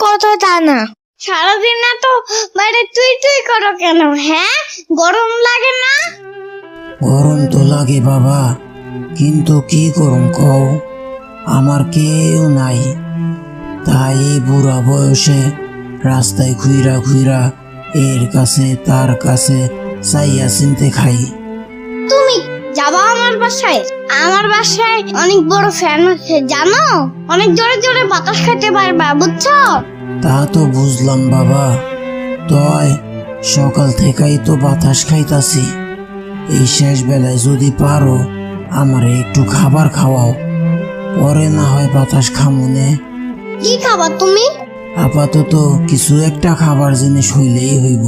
কথা তা না, সারাদিন এত বাইরে তুই তুই করো কেন? হ্যাঁ, গরম লাগে না? গরম তো লাগে বাবা, কিন্তু কি গরম কও, আমার কেউ নাই, তাই এই বুড়া বয়সে রাস্তায় ঘুইরা ঘুইরা এর কাছে তার কাছে চাইয়া চিনতে খাই। তুমি যাবা আমার বাসায়? আমার বাসায় অনেক বড় ফ্যান আছে জানো, অনেক জোরে জোরে বাতাস খেতে পারবা, বুঝছো? তা তো বুঝলাম বাবা, তয় সকাল থেকেই তো বাতাস খাইতাছি, এই শেষ বেলায় যদি পারো আমারে একটু খাবার খাওয়াও, পরে না হয় বাতাস খামুনে। কি খাবা তুমি? আপাতত কিছু একটা খাবার জিনিস হইলেই হইব।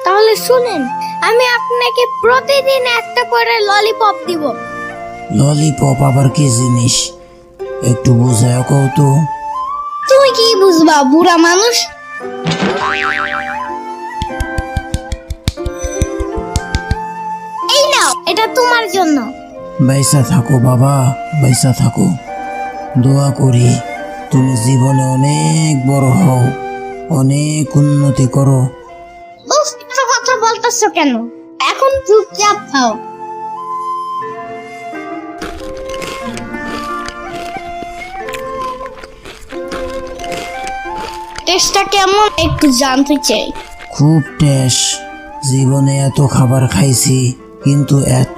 তাহলে শুনেন, আমি আপনাকে প্রতিদিন একটা করে ললিপপ দিব। ললিপপ আবার কি জিনিস, একটু বুঝায় কও তো। তুমি কি বুঝবা, বুড়া মানুষ? এই নাও, এটা তোমার জন্য। বাইসা থাকো বাবা, বাইসা থাকো, দোয়া করি তুমি জীবনে অনেক বড় হও, অনেক উন্নতি করো। উফ, এত কথা বলতেছো কেন? এখন চুপচাপ খাও। টেস্টটা কেমন একটু জানতে চাই। খুব টেস্ট, জীবনে এত খাবার খাইছি কিন্তু এত